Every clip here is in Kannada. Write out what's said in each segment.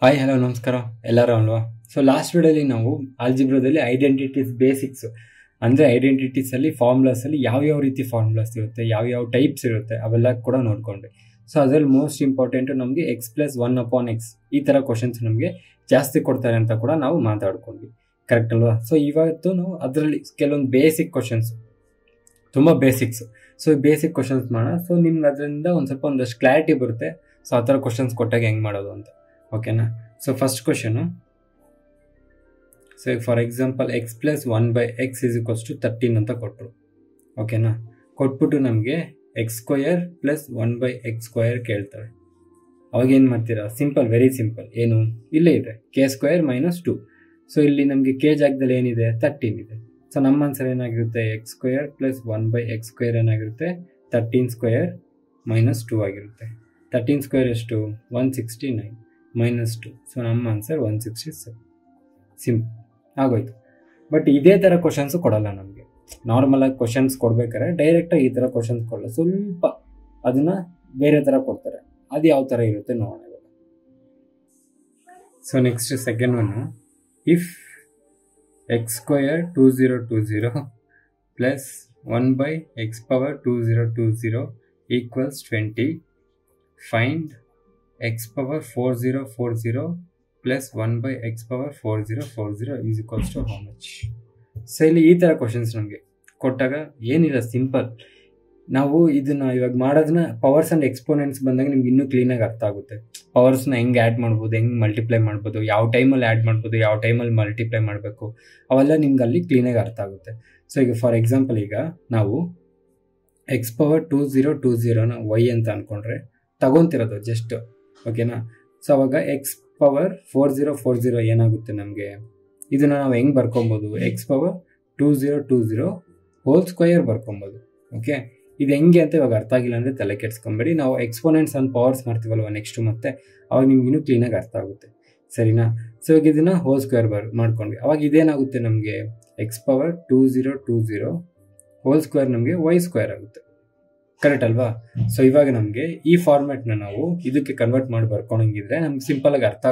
ಹಾಯ್ ಹಲೋ ನಮಸ್ಕಾರ ಎಲ್ಲರೂ ಅಲ್ವಾ. ಸೊ ಲಾಸ್ಟ್ ವಿಡಿಯೋಲಿ ನಾವು ಆಲ್ಜಿಬ್ರಾದಲ್ಲಿ ಐಡೆಂಟಿಟೀಸ್ ಬೇಸಿಕ್ಸ್ ಅಂದರೆ ಐಡೆಂಟಿಟೀಸಲ್ಲಿ ಫಾರ್ಮುಲಾಸಲ್ಲಿ ಯಾವ್ಯಾವ ರೀತಿ ಫಾರ್ಮುಲಾಸ್ ಇರುತ್ತೆ, ಯಾವ್ಯಾವ ಟೈಪ್ಸ್ ಇರುತ್ತೆ ಅವೆಲ್ಲ ಕೂಡ ನೋಡ್ಕೊಂಡ್ವಿ. ಸೊ ಅದರಲ್ಲಿ ಮೋಸ್ಟ್ ಇಂಪಾರ್ಟೆಂಟು ನಮಗೆ x+1/x ಈ ಥರ ಕ್ವಶನ್ಸ್ ನಮಗೆ ಜಾಸ್ತಿ ಕೊಡ್ತಾರೆ ಅಂತ ಕೂಡ ನಾವು ಮಾತಾಡ್ಕೊಂಡ್ವಿ, ಕರೆಕ್ಟ್ ಅಲ್ವಾ. ಸೊ ಇವತ್ತು ನಾವು ಅದರಲ್ಲಿ ಕೆಲವೊಂದು ಬೇಸಿಕ್ ಕ್ವಶನ್ಸ್, ತುಂಬ ಬೇಸಿಕ್ಸ್, ಸೊ ಬೇಸಿಕ್ ಕ್ವಶನ್ಸ್ ಮಾಡೋಣ. ಸೊ ನಿಮ್ಗೆ ಅದರಿಂದ ಒಂದು ಸ್ವಲ್ಪ ಒಂದಷ್ಟು ಕ್ಲಾರಿಟಿ ಬರುತ್ತೆ. ಸೊ ಆ ಥರ ಕ್ವಶನ್ಸ್ ಕೊಟ್ಟಾಗ ಹೆಂಗೆ ಮಾಡೋದು ಅಂತ, ಓಕೆನಾ. So first question, so for example x+1/x = 13 ಅಂತ ಕೊಟ್ಟರು, ಓಕೆನಾ. ಕೊಟ್ಬಿಟ್ಟು ನಮಗೆ x² + 1/x² ಕೇಳ್ತಾರೆ. ಅವಾಗ ಏನು ಮಾಡ್ತೀರಾ? Simple, very simple. ಏನು ಇಲ್ಲೇ ಇದೆ k² - 2. ಸೊ ಇಲ್ಲಿ ನಮಗೆ ಕೆ ಜಾಗದಲ್ಲಿ ಏನಿದೆ? 13 ಇದೆ. ಸೊ ನಮ್ಮ ಆನ್ಸರ್ ಏನಾಗಿರುತ್ತೆ? x² + 1/x² ಏನಾಗಿರುತ್ತೆ? 13² - 2 ಆಗಿರುತ್ತೆ. 13² ಎಷ್ಟು? 169 - 2. ಸೊ ನಮ್ಮ ಆನ್ಸರ್ 167. ಸಿಂಪಲ್ ಆಗೋಯ್ತು. ಬಟ್ ಇದೇ ಥರ ಕ್ವಶನ್ಸು ಕೊಡಲ್ಲ ನಮಗೆ. ನಾರ್ಮಲಾಗಿ ಕ್ವಶನ್ಸ್ ಕೊಡ್ಬೇಕಾದ್ರೆ ಡೈರೆಕ್ಟಾಗಿ ಈ ಥರ ಕ್ವಶನ್ಸ್ ಕೊಡಲ್ಲ, ಸ್ವಲ್ಪ ಅದನ್ನು ಬೇರೆ ಥರ ಕೊಡ್ತಾರೆ. ಅದು ಯಾವ ಥರ ಇರುತ್ತೆ ನೋಡೋಣ ಇವಾಗ. So next second one, if x² 2020 + 1/x⁴2020 = 20, find x⁴4040 + 1/x⁴4040 = how much? So ಇಲ್ಲಿ ಈ ಥರ ಕ್ವಶನ್ಸ್ ನಮಗೆ ಕೊಟ್ಟಾಗ ಏನಿಲ್ಲ, ಸಿಂಪಲ್. ನಾವು ಇದನ್ನು ಇವಾಗ ಮಾಡೋದನ್ನ ಪವರ್ಸ್ ಆ್ಯಂಡ್ ಎಕ್ಸ್ಪೋನೆಂಟ್ಸ್ ಬಂದಾಗ ನಿಮ್ಗೆ ಇನ್ನೂ ಕ್ಲೀನಾಗಿ ಅರ್ಥ ಆಗುತ್ತೆ. ಪವರ್ಸ್ನ ಹೆಂಗೆ ಆ್ಯಡ್ ಮಾಡ್ಬೋದು, ಹೆಂಗೆ ಮಲ್ಟಿಪ್ಲೈ ಮಾಡ್ಬೋದು, ಯಾವ ಟೈಮಲ್ಲಿ ಆ್ಯಡ್ ಮಾಡ್ಬೋದು, ಯಾವ ಟೈಮಲ್ಲಿ ಮಲ್ಟಿಪ್ಲೈ ಮಾಡಬೇಕು, ಅವೆಲ್ಲ ನಿಮ್ಗೆ ಅಲ್ಲಿ ಕ್ಲೀನಾಗಿ ಅರ್ಥ ಆಗುತ್ತೆ. ಸೊ ಈಗ ಫಾರ್ ಎಕ್ಸಾಂಪಲ್ ಈಗ ನಾವು x⁴2020 y ಅಂತ ಅಂದ್ಕೊಂಡ್ರೆ ತಗೊತಿರೋದು ಜಸ್ಟ್, ಓಕೆನಾ. ಸೊ ಅವಾಗ x⁴4040 ಏನಾಗುತ್ತೆ ನಮಗೆ? ಇದನ್ನು ನಾವು ಹೆಂಗೆ ಬರ್ಕೊಬೋದು? x⁴2020 2 ಬರ್ಕೊಬೋದು, okay. ಇದು ಹೆಂಗೆ ಅಂತ ಇವಾಗ ಅರ್ಥ ಆಗಿಲ್ಲ ಅಂದರೆ ತಲೆ ಕೆಡ್ಸ್ಕೊಂಬೇಡಿ. ನಾವು ಎಕ್ಸ್ಪೋನೆಂಟ್ಸ್ ಆ್ಯಂಡ್ ಪವರ್ಸ್ ಮಾಡ್ತೀವಲ್ವ ನೆಕ್ಸ್ಟು, ಮತ್ತೆ ಅವಾಗ ನಿಮ್ಗೆ ಇನ್ನೂ ಕ್ಲೀನಾಗಿ ಅರ್ಥ ಆಗುತ್ತೆ, ಸರಿನಾ. ಸೊ ಇವಾಗ ಇದನ್ನು ಹೋಲ್ ಮಾಡ್ಕೊಂಡ್ವಿ. ಅವಾಗ ಇದೇನಾಗುತ್ತೆ ನಮಗೆ? x⁴2020 2 ನಮಗೆ y² ಆಗುತ್ತೆ, ಕರೆಕ್ಟ್ ಅಲ್ವಾ. ಸೊ ಇವಾಗ ನಮಗೆ ಈ ಫಾರ್ಮ್ಯಾಟ್ನ ನಾವು ಇದಕ್ಕೆ ಕನ್ವರ್ಟ್ ಮಾಡಿ ಬರ್ಕೊಳಂಗಿದ್ರೆ, ನಮ್ಗೆ ಸಿಂಪಲಾಗಿ ಅರ್ಥ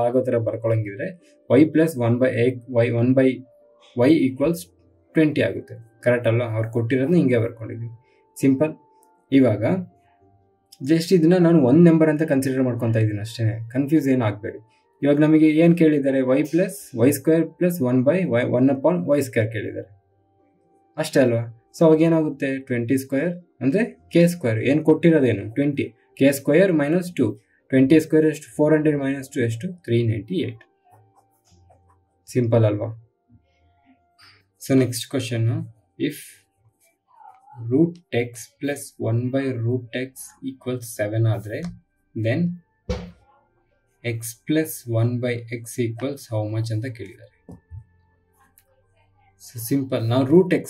ಆಗೋ ಥರ ಬರ್ಕೊಳಂಗಿದ್ರೆ y + 1/y = 20 ಆಗುತ್ತೆ, ಕರೆಕ್ಟ್ ಅಲ್ವಾ. ಅವ್ರು ಕೊಟ್ಟಿರೋದನ್ನ ಹಿಂಗೆ ಬರ್ಕೊಂಡಿದ್ವಿ, ಸಿಂಪಲ್. ಇವಾಗ ಜಸ್ಟ್ ಇದನ್ನ ನಾನು ಒಂದು ನಂಬರ್ ಅಂತ ಕನ್ಸಿಡರ್ ಮಾಡ್ಕೊತಾ ಇದ್ದೀನಿ ಅಷ್ಟೇ, ಕನ್ಫ್ಯೂಸ್ ಏನು ಆಗಬೇಡಿ. ಇವಾಗ ನಮಗೆ ಏನು ಕೇಳಿದ್ದಾರೆ? y + y² + 1/1/y² ಕೇಳಿದ್ದಾರೆ, ಅಷ್ಟೇ ಅಲ್ವಾ. ಸೊ ಅವಾಗ ಏನಾಗುತ್ತೆ? 20² ಅಂದರೆ k², ಏನು ಕೊಟ್ಟಿರೋದೇನು? 20, k² - 2, 20² ಎಷ್ಟು? 400 - 2 ಎಷ್ಟು? 398. ಸಿಂಪಲ್ ಅಲ್ವಾ. So next question, if √x + 1/√x = 7 ಆದರೆ then x + 1/x = how much ಅಂತ ಕೇಳಿದ್ದಾರೆ. ಸೊ ಸಿಂಪಲ್, ನಾವು √x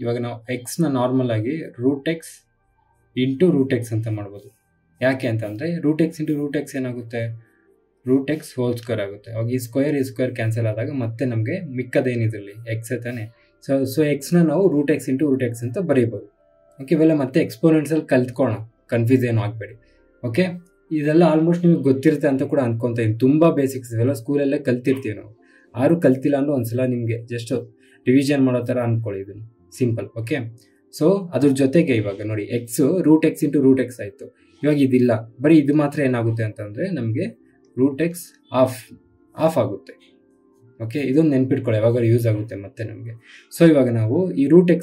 ಇವಾಗ ನಾವು ಎಕ್ಸ್ನ ನಾರ್ಮಲ್ ಆಗಿ √x × √x ಅಂತ ಮಾಡ್ಬೋದು. ಯಾಕೆ ಅಂತಂದರೆ √x × √x ಏನಾಗುತ್ತೆ? √x² ಆಗುತ್ತೆ. ಅವಾಗ ಈ ಸ್ಕ್ವೇರ್ ಕ್ಯಾನ್ಸಲ್ ಆದಾಗ ಮತ್ತೆ ನಮಗೆ ಮಿಕ್ಕದೇನಿದ್ರಲ್ಲಿ ಎಕ್ಸ್ ತಾನೆ. ಸೊ ಎಕ್ಸ್ನ ನಾವು √x × √x ಅಂತ ಬರೀಬೋದು, ಓಕೆ. ಇವೆಲ್ಲ ಮತ್ತೆ ಎಕ್ಸ್ಪೋನೆಂಟ್ಸಲ್ಲಿ ಕಲ್ತ್ಕೊಳ್ಳೋಣ, ಕನ್ಫ್ಯೂಸ್ ಏನು ಆಗಬೇಡಿ, ಓಕೆ. ಇದೆಲ್ಲ ಆಲ್ಮೋಸ್ಟ್ ನಿಮಗೆ ಗೊತ್ತಿರುತ್ತೆ ಅಂತ ಕೂಡ ಅಂದ್ಕೊತಾ ಇದ್ದೀನಿ. ತುಂಬ ಬೇಸಿಕ್ಸ್ ಇವೆಲ್ಲ ಸ್ಕೂಲಲ್ಲೇ ಕಲ್ತಿರ್ತೀವಿ ನಾವು. ಯಾರು ಕಲ್ತಿಲ್ಲ ಅಂದ್ರೆ ಒಂದ್ಸಲ ನಿಮಗೆ ಜಸ್ಟ್ ರಿವಿಷನ್ ಮಾಡೋ ಥರ ಅಂದ್ಕೊಳ್ಳಿ ಇದನ್ನು, ಸಿಂಪಲ್, ಓಕೆ. ಸೊ ಅದ್ರ ಜೊತೆಗೆ ಇವಾಗ ನೋಡಿ, x √x × √x ಆಯಿತು. ಇವಾಗ ಇದಿಲ್ಲ, ಬರೀ ಇದು ಮಾತ್ರ ಏನಾಗುತ್ತೆ ಅಂತಂದರೆ ನಮಗೆ √x ಆಫ್ ಆಗುತ್ತೆ, ಓಕೆ. ಇದೊಂದು ನೆನ್ಪಿಟ್ಕೊಳ್ಳಿ, ಯಾವಾಗ ಯೂಸ್ ಆಗುತ್ತೆ ಮತ್ತೆ ನಮಗೆ. ಸೊ ಇವಾಗ ನಾವು ಈ √x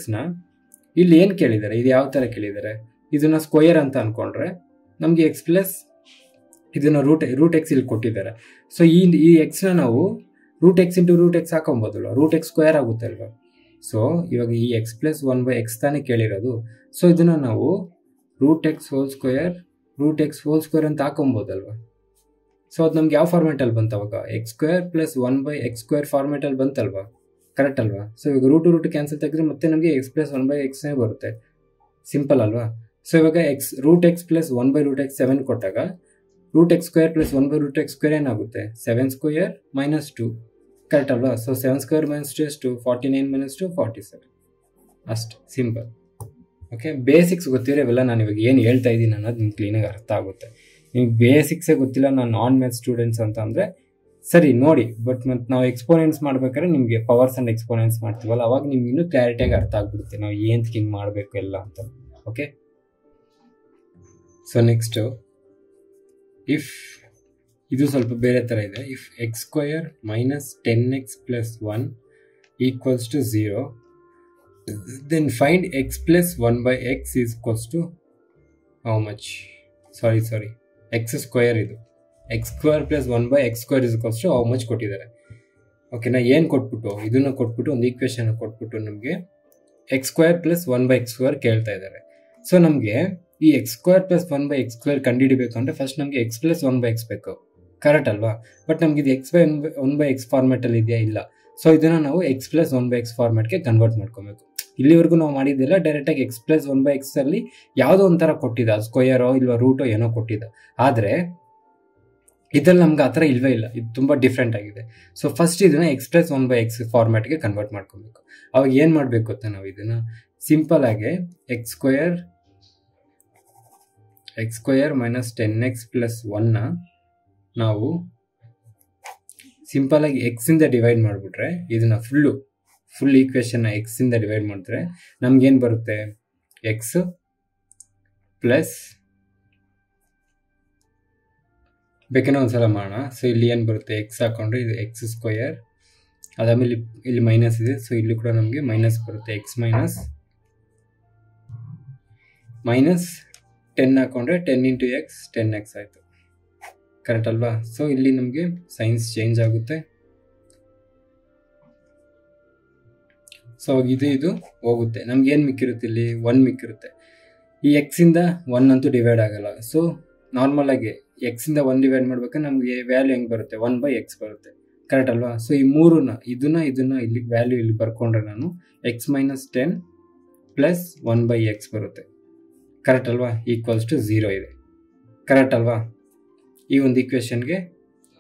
ಇಲ್ಲಿ ಏನು ಕೇಳಿದ್ದಾರೆ? ಇದು ಯಾವ ಥರ ಕೇಳಿದ್ದಾರೆ? ಇದನ್ನು ಸ್ಕ್ವೇರ್ ಅಂತ ಅಂದ್ಕೊಂಡ್ರೆ ನಮಗೆ x + ಇದನ್ನು √x ಇಲ್ಲಿ ಕೊಟ್ಟಿದ್ದಾರೆ. ಸೊ ಈ ಎಕ್ಸ್ನ ನಾವು √x × √x ಹಾಕೊಬೋದಲ್ವ, √x² ಆಗುತ್ತೆ ಅಲ್ವಾ. ಸೊ ಇವಾಗ ಈ x + 1/x ತಾನೇ ಕೇಳಿರೋದು. ಸೊ ಇದನ್ನು ನಾವು √x² ಅಂತ ಹಾಕೊಬೋದಲ್ವ. ಸೊ ಅದು ನಮ್ಗೆ ಯಾವ ಫಾರ್ಮ್ಯಾಟಲ್ಲಿ ಬಂತು? ಅವಾಗ x² + 1/x² ಫಾರ್ಮ್ಯಾಟಲ್ಲಿ ಬಂತಲ್ವಾ, ಕರೆಕ್ಟ್ ಅಲ್ವಾ. ಸೊ ಇವಾಗ √= ಕ್ಯಾನ್ಸಲ್ ತೆಗೆದ್ರೆ ಮತ್ತೆ ನಮಗೆ x + 1/x ಬರುತ್ತೆ, ಸಿಂಪಲ್ ಅಲ್ವಾ. ಸೊ ಇವಾಗ √x + 1/√x 7 ಕೊಟ್ಟಾಗ √x² + 1/√x² ಏನಾಗುತ್ತೆ? 7² - 2, ಕರೆಕ್ಟ್ ಅಲ್ವಾ. ಸೊ 7² - 2 ಎಷ್ಟು? 49 - 2 47, ಅಷ್ಟು ಸಿಂಪಲ್, ಓಕೆ. ಬೇಸಿಕ್ಸ್ ಗೊತ್ತಿರೋ ಇವೆಲ್ಲ ನಾನು ಇವಾಗ ಏನು ಹೇಳ್ತಾ ಇದ್ದೀನಿ ಅನ್ನೋದು ನಿಮ್ಗೆ ಕ್ಲೀನಾಗಿ ಅರ್ಥ ಆಗುತ್ತೆ. ನಿಮ್ಗೆ ಬೇಸಿಕ್ಸೇ ಗೊತ್ತಿಲ್ಲ, ನಾನು ನಾನ್ ಮ್ಯಾಥ್ಸ್ ಸ್ಟೂಡೆಂಟ್ಸ್ ಅಂತ ಅಂದರೆ ಸರಿ ನೋಡಿ. ಬಟ್ ಮತ್ತು ನಾವು ಎಕ್ಸ್ಪೋನೆಂಟ್ಸ್ ಮಾಡ್ಬೇಕಾದ್ರೆ ನಿಮಗೆ ಪವರ್ಸ್ ಆ್ಯಂಡ್ ಎಕ್ಸ್ಪೋನೆಂಟ್ಸ್ ಮಾಡ್ತೀವಲ್ಲ, ಅವಾಗ ನಿಮ್ಗೆ ಇನ್ನೂ ಕ್ಲಾರಿಟಿಯಾಗಿ ಅರ್ಥ ಆಗ್ಬಿಡುತ್ತೆ ನಾವು ಏನು ಹಿಂಗೆ ಮಾಡಬೇಕು ಎಲ್ಲ ಅಂತ. ಓಕೆ, ಸೊ ನೆಕ್ಸ್ಟು ಇಫ್ ಇದು ಸ್ವಲ್ಪ ಬೇರೆ ಥರ ಇದೆ. If x square minus 10x plus 1 equals to 0, then find x plus 1/x is equals to how much? Sorry x square. ಇದು x square plus 1/x square is equals to how much ಕೊಟ್ಟಿದ್ದಾರೆ. ಓಕೆನಾ, ಏನು ಕೊಟ್ಬಿಟ್ಟು ಇದನ್ನು ಕೊಟ್ಬಿಟ್ಟು ಒಂದು ಈಕ್ವೇಷನ್ ಕೊಟ್ಬಿಟ್ಟು ನಮಗೆ X square plus 1/x square ಕೇಳ್ತಾ ಇದ್ದಾರೆ. ಸೊ ನಮಗೆ ಈ X square plus 1/x square ಕಂಡುಹಿಡಿಬೇಕು ಅಂದರೆ ಫಸ್ಟ್ ನಮಗೆ ಎಕ್ಸ್ ಪ್ಲಸ್ 1/x ಬೇಕು, ಕರೆಕ್ಟ್ ಅಲ್ವಾ? ಬಟ್ ನಮ್ಗೆ ಇದು ಎಕ್ಸ್ ಬೈ 1/x ಫಾರ್ಮೆಟಲ್ಲಿ ಇದೆಯಾ? ಇಲ್ಲ. ಸೊ ಇದನ್ನು ನಾವು ಎಕ್ಸ್ ಪ್ಲಸ್ 1/x ಫಾರ್ಮೆಟ್ಗೆ ಕನ್ವರ್ಟ್ ಮಾಡ್ಕೊಬೇಕು. ಇಲ್ಲಿವರೆಗೂ ನಾವು ಮಾಡಿದ್ದಿಲ್ಲ, ಡೈರೆಕ್ಟಾಗಿ ಎಕ್ಸ್ ಪ್ಲಸ್ 1/x ಅಲ್ಲಿ ಯಾವುದೋ ಒಂಥರ ಕೊಟ್ಟಿದ್ದ, ಸ್ಕ್ವಯರೋ ಇಲ್ವಾ ರೂಟೋ ಏನೋ ಕೊಟ್ಟಿದ್ದ. ಆದರೆ ಇದರಲ್ಲಿ ನಮ್ಗೆ ಆ ಥರ ಇಲ್ವೇ ಇಲ್ಲ, ಇದು ತುಂಬ ಡಿಫ್ರೆಂಟ್ ಆಗಿದೆ. ಸೊ ಫಸ್ಟ್ ಇದನ್ನು ಎಕ್ಸ್ ಪ್ಲಸ್ 1/x ಫಾರ್ಮ್ಯಾಟ್ಗೆ ಕನ್ವರ್ಟ್ ಮಾಡ್ಕೊಬೇಕು. ಅವಾಗ ಏನು ಮಾಡಬೇಕು ಗೊತ್ತಾ, ನಾವು ಇದನ್ನು ಸಿಂಪಲ್ ಆಗಿ x square minus 10x plus 1ನ ನಾವು ಸಿಂಪಲ್ ಆಗಿ ಎಕ್ಸಿಂದ ಡಿವೈಡ್ ಮಾಡಿಬಿಟ್ರೆ, ಇದನ್ನು ಫುಲ್ ಈಕ್ವೇಷನ್ನ ಎಕ್ಸಿಂದ ಡಿವೈಡ್ ಮಾಡಿದ್ರೆ ನಮ್ಗೇನು ಬರುತ್ತೆ? ಎಕ್ಸ್ ಪ್ಲಸ್, ಬೇಕೇನೋ ಒಂದ್ಸಲ ಮಾಡೋಣ. ಸೊ ಇಲ್ಲಿ ಏನು ಬರುತ್ತೆ? ಎಕ್ಸ್ ಹಾಕೊಂಡ್ರೆ ಇದು ಎಕ್ಸ್ ಸ್ಕ್ವಯರ್, ಅದಾದಮೇಲೆ ಇಲ್ಲಿ ಮೈನಸ್ ಇದೆ, ಸೊ ಇಲ್ಲಿ ಕೂಡ ನಮಗೆ ಮೈನಸ್ ಬರುತ್ತೆ. ಎಕ್ಸ್ ಮೈನಸ್ 10 ಹಾಕೊಂಡ್ರೆ 10 ಇಂಟು ಎಕ್ಸ್ 10x ಆಯಿತು, ಕರೆಕ್ಟ್ ಅಲ್ವಾ? ಸೊ ಇಲ್ಲಿ ನಮಗೆ ಸೈನ್ಸ್ ಚೇಂಜ್ ಆಗುತ್ತೆ. ಸೊ ಇದು ಹೋಗುತ್ತೆ, ನಮ್ಗೇನು ಮಿಕ್ಕಿರುತ್ತೆ? ಇಲ್ಲಿ 1 ಮಿಕ್ಕಿರುತ್ತೆ. ಈ ಎಕ್ಸಿಂದ 1 ಅಂತೂ ಡಿವೈಡ್ ಆಗಲ್ಲ. ಸೊ ನಾರ್ಮಲ್ ಆಗಿ ಎಕ್ಸಿಂದ 1 ಡಿವೈಡ್ ಮಾಡ್ಬೇಕಾದ್ರೆ ನಮಗೆ ವ್ಯಾಲ್ಯೂ ಹೆಂಗೆ ಬರುತ್ತೆ? 1/x ಬರುತ್ತೆ, ಕರೆಕ್ಟ್ ಅಲ್ವಾ? ಸೊ ಈ ಮೂರನ್ನ ಇದನ್ನ ಇಲ್ಲಿ ವ್ಯಾಲ್ಯೂ ಇಲ್ಲಿ ಬರ್ಕೊಂಡ್ರೆ ನಾನು ಎಕ್ಸ್ ಮೈನಸ್ 10 ಪ್ಲಸ್ 1/x ಬರುತ್ತೆ, ಕರೆಕ್ಟ್ ಅಲ್ವಾ? ಈಕ್ವಲ್ಸ್ ಟು 0 ಇದೆ, ಕರೆಕ್ಟ್ ಅಲ್ವಾ? ಈ ಒಂದು ಈಕ್ವೇಷನ್ಗೆ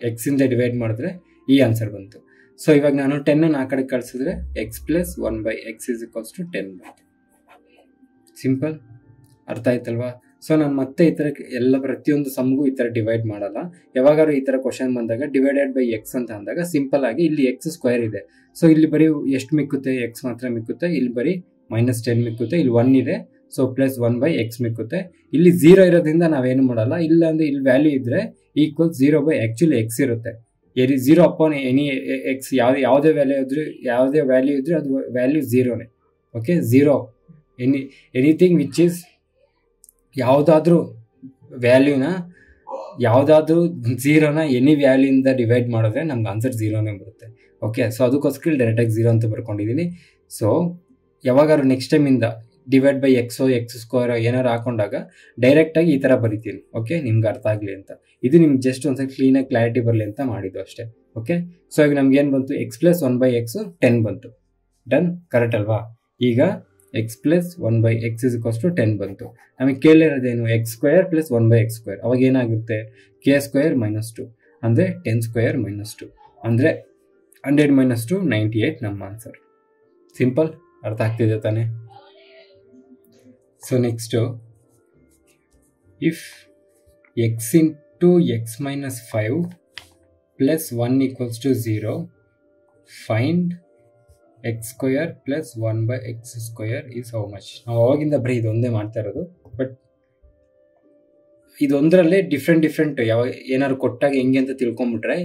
ಎಕ್ಸಿಂದ ಡಿವೈಡ್ ಮಾಡಿದ್ರೆ ಈ ಆನ್ಸರ್ ಬಂತು. ಸೊ ಇವಾಗ ನಾನು 10 ಆ ಕಡೆ ಕಳಿಸಿದ್ರೆ x plus 1/x is equals to 10 ಬಂತು. ಸಿಂಪಲ್, ಅರ್ಥ ಆಯ್ತಲ್ವಾ? ಸೊ ನಾನು ಮತ್ತೆ ಈ ಥರ ಎಲ್ಲ ಪ್ರತಿಯೊಂದು ಸಮ್ಗೂ ಈ ಥರ ಡಿವೈಡ್ ಮಾಡಲ್ಲ. ಯಾವಾಗಾದ್ರು ಈ ಥರ ಕ್ವಶನ್ ಬಂದಾಗ ಡಿವೈಡೆಡ್ ಬೈ ಎಕ್ಸ್ ಅಂತ ಅಂದಾಗ ಸಿಂಪಲ್ ಆಗಿ ಇಲ್ಲಿ ಎಕ್ಸ್ ಸ್ಕ್ವಯರ್ ಇದೆ, ಸೊ ಇಲ್ಲಿ ಬರೀ ಎಷ್ಟು ಮಿಕ್ಕುತ್ತೆ? ಎಕ್ಸ್ ಮಾತ್ರ ಮಿಕ್ಕುತ್ತೆ. ಇಲ್ಲಿ ಬರೀ -10 ಮಿಕ್ಕುತ್ತೆ. ಇಲ್ಲಿ 1 ಇದೆ, ಸೊ ಪ್ಲಸ್ 1/x ಮಿಕ್ಕುತ್ತೆ. ಇಲ್ಲಿ 0 ಇರೋದ್ರಿಂದ ನಾವೇನು ಮಾಡಲ್ಲ. ಇಲ್ಲ ಅಂದರೆ ಇಲ್ಲಿ ವ್ಯಾಲ್ಯೂ ಇದ್ದರೆ ಈಕ್ವಲ್ 0/, ಆ್ಯಕ್ಚುಲಿ ಎಕ್ಸ್ ಇರುತ್ತೆ. 0 ಅಪಾನ್ ಎನಿ ಎಕ್ಸ್, ಯಾವುದೇ ವ್ಯಾಲ್ಯೂ ಇದ್ದರೆ ಅದು ವ್ಯಾಲ್ಯೂ 0ನೇ. ಓಕೆ, 0 ಎನಿಥಿಂಗ್ ವಿಚ್ ಈಸ್ ಯಾವುದಾದ್ರೂ 0ನ ಎನಿ ವ್ಯಾಲ್ಯೂಯಿಂದ ಡಿವೈಡ್ ಮಾಡಿದ್ರೆ ನಮ್ಗೆ ಆನ್ಸರ್ 0ನೇ ಬರುತ್ತೆ. ಓಕೆ, ಸೊ ಅದಕ್ಕೋಸ್ಕರ ಡೈರೆಕ್ಟಾಗಿ 0 ಅಂತ ಬರ್ಕೊಂಡಿದ್ದೀನಿ. ಸೊ ಯಾವಾಗಾದ್ರು ನೆಕ್ಸ್ಟ್ ಟೈಮಿಂದ ಡಿವೈಡ್ ಬೈ ಎಕ್ಸೋ ಎಕ್ಸ್ ಸ್ಕ್ವೇರ್ ಏನಾರು ಹಾಕೊಂಡಾಗ ಡೈರೆಕ್ಟಾಗಿ ಈ ಥರ ಬರಿತೀನಿ. ಓಕೆ, ನಿಮ್ಗೆ ಅರ್ಥ ಆಗಲಿ ಅಂತ. ಇದು ನಿಮ್ಗೆ ಜಸ್ಟ್ ಒಂದ್ಸಲ ಕ್ಲೀನಾಗಿ ಕ್ಲಾರಿಟಿ ಬರಲಿ ಅಂತ ಮಾಡಿದ್ದು ಅಷ್ಟೇ. ಓಕೆ, ಸೊ ಈಗ ನಮ್ಗೆ ಏನು ಬಂತು? ಎಕ್ಸ್ ಪ್ಲಸ್ 1/x 10 ಬಂತು. ಡನ್, ಕರೆಕ್ಟ್ ಅಲ್ವಾ? ಈಗ x plus 1/x is equals to 10 ಬಂತು. ನಮಗೆ ಕೇಳಿರೋದೇನು? X square plus 1/x square. ಅವಾಗ ಏನಾಗುತ್ತೆ? ಕೆ ಸ್ಕ್ವೇರ್ -2 ಅಂದರೆ 10 ಸ್ಕ್ವೇರ್ -2 ಅಂದರೆ 100 - 2 98 ನಮ್ಮ ಆನ್ಸರ್. ಸಿಂಪಲ್, ಅರ್ಥ ಆಗ್ತಿದೆ ತಾನೆ? So next, if x into x minus 5 plus 1 equals to 0, find x square plus 1/x square is how much? ನಾವು ಅವಾಗಿಂದ ಬರೀ ಇದೊಂದೇ ಮಾಡ್ತಾ ಇರೋದು, ಬಟ್ ಇದೊಂದರಲ್ಲೇ ಡಿಫ್ರೆಂಟ್ ಏನಾದ್ರು ಕೊಟ್ಟಾಗ ಹೆಂಗೆ ಅಂತ ತಿಳ್ಕೊಂಬಿಟ್ರೆ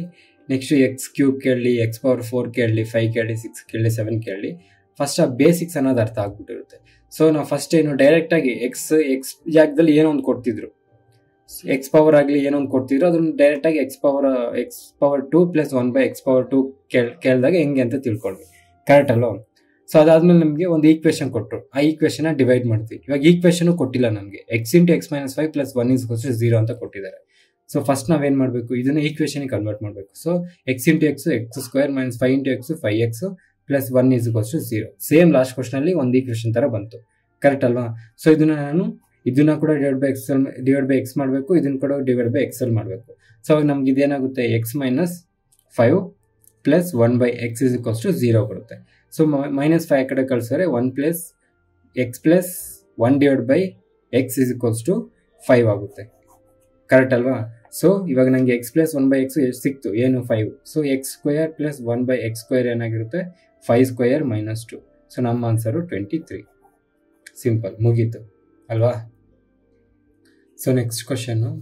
ನೆಕ್ಸ್ಟ್ ಎಕ್ಸ್ ಕ್ಯೂಬ್ ಕೇಳಲಿ, ಎಕ್ಸ್ ಪವರ್ 4 ಕೇಳಲಿ, 5 ಕೇಳಲಿ, 6 ಕೇಳಲಿ, 7 ಕೇಳಲಿ, ಫಸ್ಟ್ ಆ ಬೇಸಿಕ್ಸ್ ಅನ್ನೋದು ಅರ್ಥ ಆಗ್ಬಿಟ್ಟಿರುತ್ತೆ. ಸೊ ನಾವು ಫಸ್ಟ್ ಏನು ಡೈರೆಕ್ಟಾಗಿ ಎಕ್ಸ್ ಜಾಗದಲ್ಲಿ ಏನೋ ಒಂದು ಕೊಡ್ತಿದ್ರು, ಎಕ್ಸ್ ಪವರ್ ಆಗಲಿ ಏನೋ ಒಂದು ಕೊಡ್ತಿದ್ರು, ಅದನ್ನು ಡೈರೆಕ್ಟಾಗಿ X power 2 plus 1/x power 2 ಕೇಳಿದಾಗ ಹೆಂಗೆ ಅಂತ ತಿಳ್ಕೊಳ್ವಿ, ಕರೆಕ್ಟ್ ಅಲ್ವಾ? ಸೊ ಅದಾದ್ಮೇಲೆ ನಮಗೆ ಒಂದು ಈಕ್ವೇಷನ್ ಕೊಟ್ಟರು, ಆ ಈಕ್ವೇಷನ್ನ ಡಿವೈಡ್ ಮಾಡ್ತೀವಿ. ಇವಾಗ ಈಕ್ವೇಷನ್ ಕೊಟ್ಟಿಲ್ಲ ನಮಗೆ, x into x minus 5 plus 1 is equals to 0 ಅಂತ ಕೊಟ್ಟಿದ್ದಾರೆ. ಸೊ ಫಸ್ಟ್ ನಾವೇನು ಮಾಡಬೇಕು? ಇದನ್ನು ಈಕ್ವೇಷನ್ಗೆ ಕನ್ವರ್ಟ್ ಮಾಡಬೇಕು. So x into x square minus 5 into x 5x plus 1 is equals to 0. Same last ಕ್ವಶನಲ್ಲಿ ಒಂದು ಈಕ್ವೇಷನ್ ಥರ ಬಂತು, ಕರೆಕ್ಟ್ ಅಲ್ವಾ? ಸೊ ಇದನ್ನ ಕೂಡ ಡಿವೈಡ್ ಬೈ ಎಕ್ಸ್ ಮಾಡಬೇಕು, ಇದನ್ನು ಕೂಡ ಡಿವೈಡ್ ಬೈ ಎಕ್ಸೆಲ್ ಮಾಡಬೇಕು. ಸೊ ಅವಾಗ ನಮ್ಗೆ ಇದೇನಾಗುತ್ತೆ? X minus 5 plus 1/x is equals to 0 ಬರುತ್ತೆ. ಸೊ -5 ಕಡೆ ಕಳಿಸಿದ್ರೆ 1 plus x plus 1 divide by x is equals to 5 ಆಗುತ್ತೆ. ಕರೆಕ್ಟ್ ಅಲ್ವಾ? ಸೊ ಇವಾಗ ನನಗೆ ಎಕ್ಸ್ ಪ್ಲಸ್ 1/x ಎಷ್ಟು ಸಿಕ್ತು? ಏನು 5. So x square plus 1/x square ಏನಾಗಿರುತ್ತೆ? 5 ಸ್ಕ್ವೇರ್ ಮೈನಸ್ 2. ಸೊ ನಮ್ಮ ಆನ್ಸರು 23. ಸಿಂಪಲ್, ಮುಗೀತು ಅಲ್ವಾ? So next question,